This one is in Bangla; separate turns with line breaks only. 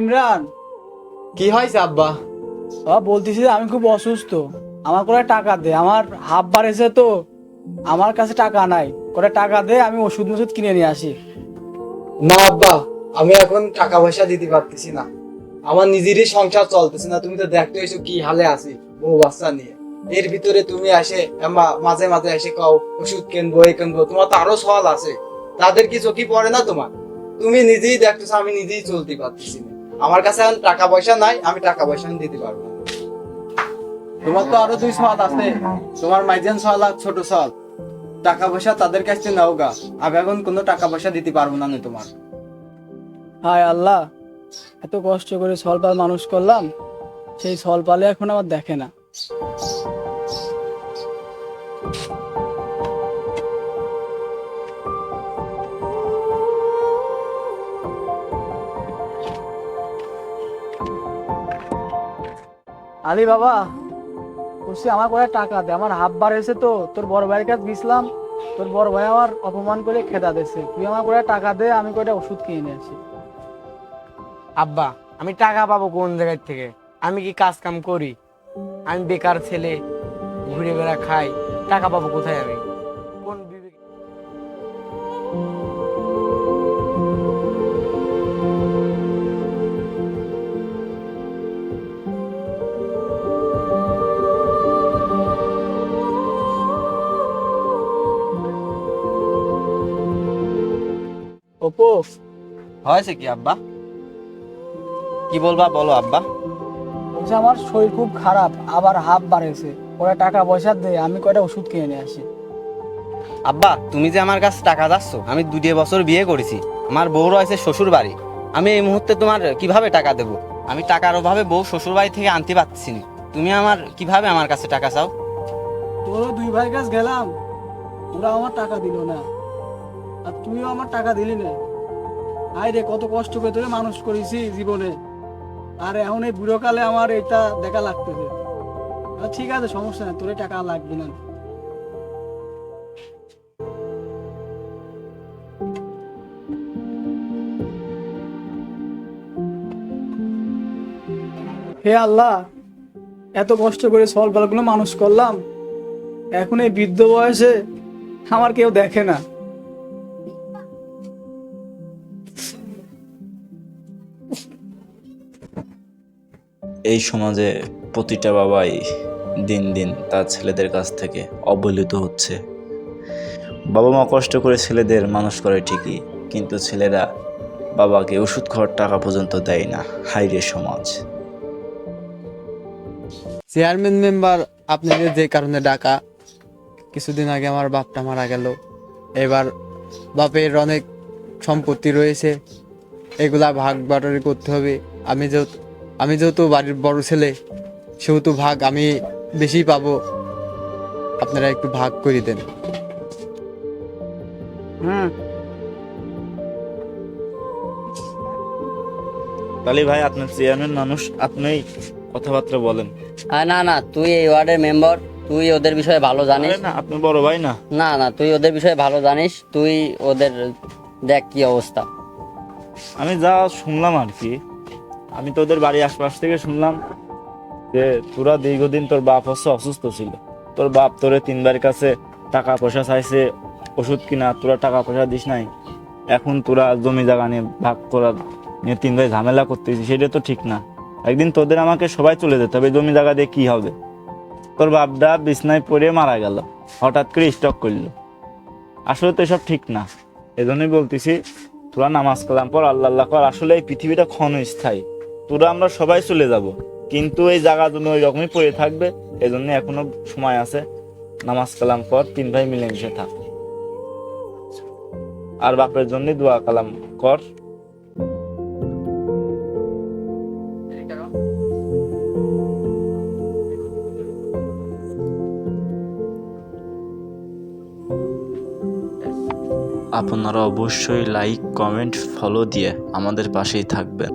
ইমরান,
কি হয়েছে আব্বা?
বলতেছি যে আমি খুব অসুস্থ। আমার করে টাকা দে, আমার হাফ বাড়েছে তো, আমার কাছে টাকা নাই। করে টাকা দে, আমি ওষুধ মষুধ কিনে নিয়ে আসি।
না আব্বা, আমি এখন টাকা পয়সা দিতে পারতেছি না। আমার নিজেরই সংসার চলতেছে না। তুমি তো দেখতে এসো কি হালে আছি, বউ বাচ্চা নিয়ে। এর ভিতরে তুমি আসে মাঝে মাঝে এসে কও ওষুধ কিনবো এই কিনবো। তোমার তো আরো সওয়াল আছে, তাদের কি চোখে পড়ে না তোমার? তুমি নিজেই দেখতেছো আমি নিজেই চলতে পারতেছি না। আমার কাছে এখন টাকা পয়সা নাই, আমি টাকা পয়সা দিতে পারবো না। তোমার তো আরো দুই সওয়াল আছে, তোমার মাইজান সওয়াল আর ছোট সওয়াল। টাকা পয়সা তাদের কাছে নাও গা, আমি এখন কোনো টাকা পয়সা দিতে পারবো না তোমার।
হায় আল্লাহ, এত কষ্ট করে সলপাল মানুষ করলাম, সেই সলপালে এখন আমার দেখে না। আলী বাবা, বলছি আমার করে টাকা দে, আমার হাফ বার এসে তো, তোর বড় ভাইয়ের কাছে গেছিলাম, তোর বড় ভাই আমার অপমান করে খেদা দিছে। তুই আমার করে টাকা দে, আমি কয়টা ওষুধ কিনে নিয়ে আসি।
আব্বা, আমি টাকা পাবো কোন জায়গায় থেকে? আমি কি কাজ কাম করি? আমি বেকার ছেলে, ঘুরে বেড়া খাই, টাকা পাবো কোথায় আমি? কোন বিবেক?
ওপো,
হয়েছে কি আব্বা? কি বলবা বলো আব্বা।
বলছে আমার শরীর খুব খারাপ, আবার হাফ বাড়েছে, ওরা টাকা পয়সা দে, আমি কয়টা ওষুধ কিনে নিয়ে আসি।
আব্বা, তুমি যে আমার কাছে টাকা যাচ্ছ, আমি 2 বছর বিয়ে করেছি, আমার বউ রয়েছে শ্বশুর বাড়ি। আমি এই মুহূর্তে তোমার কিভাবে টাকা দেব? আমি টাকার অভাবে বউ শ্বশুর বাড়ি থেকে আনতে পারছি না। তুমি আমার কিভাবে আমার কাছে টাকা চাও?
তোরও দুই ভাইয়ের কাছে গেলাম, ওরা আমার টাকা দিল না, আর তুইও আমার টাকা দিলি না। আয় রে, কত কষ্ট করে তোরে মানুষ করেছি জীবনে, আর এখন এই বুড়োকালে আমার এটা দেখা লাগতেছে। ঠিক আছে, সমস্যা নেই, তোরে টাকা লাগবে না। হে আল্লাহ, এত কষ্ট করে সলপালগুলো মানুষ করলাম, এখন এই বৃদ্ধ বয়সে আমার কেউ দেখে না।
এই সমাজে প্রতিটা বাবাই দিন দিন তার ছেলেদের কাছ থেকে অবহেলিত হচ্ছে। বাবা মা কষ্ট করে ছেলেদের মানুষ করে ঠিকই, কিন্তু ছেলেরা বাবাকে ওষুধ খাওয়ার টাকা পর্যন্ত দেয় না। হাইরে সমাজ!
চেয়ারম্যান মেম্বার, আপনাদের যে কারণে ডাকা, কিছুদিন আগে আমার বাপটা মারা গেল। এবার বাপের অনেক সম্পত্তি রয়েছে, এগুলা ভাগ বাটোয়ারি করতে হবে। আমি যেহেতু বাড়ির বড় ছেলে, সেহেতু ভাগ আমি বেশি পাবো। আপনারা একটু ভাগ করে দেন।
হুম,
তাহলে ভাই, আপনার চেয়ারম্যান মানুষ, আপনিই কথাবার্তা বলেন।
না না, তুই এই ওয়ার্ডের মেম্বার, তুই ওদের বিষয়ে ভালো জানিস।
আরে না, আপনি বড় ভাই না?
না না, তুই ওদের বিষয়ে ভালো জানিস, তুই ওদের দেখ কি অবস্থা।
আমি যা শুনলাম আর কি, আমি তোদের বাড়ির আশপাশ থেকে শুনলাম যে তোরা দীর্ঘদিন তোর বাপ হচ্ছে অসুস্থ ছিল, তোর বাপ তোরে 3 বার কাছে টাকা পয়সা চাইছে ওষুধ কিনা, তোরা টাকা পয়সা দিস নাই। এখন তোরা জমি জায়গা নিয়ে ভাগ করার নিয়ে 3 ভাই ঝামেলা করতেছিস, সেটা তো ঠিক না। একদিন তোদের আমাকে সবাই চলে যেতে হবে, জমি জায়গা দিয়ে কি হবে? তোর বাপটা বিছনায় পড়ে মারা গেল, হঠাৎ করে স্ট্রোক করলো। আসলে তো এসব ঠিক না। এজন্যই বলতেছি, তোরা নামাজ কালাম পর, আল্লাহ আল্লাহ কর। আসলে এই পৃথিবীটা ক্ষণস্থায়ী, তোরা আমরা সবাই চলে যাব, কিন্তু এই জায়গা জন্য ওই রকমই পড়ে থাকবে। এজন্য এখনো সময় আছে, নামাজ কালাম পর 3 ভাই মিলেমিশে থাক, আর বাপের জন্য দোয়া কালাম কর। আপনারা অবশ্যই লাইক, কমেন্ট, ফলো দিয়ে আমাদের পাশেই থাকবেন।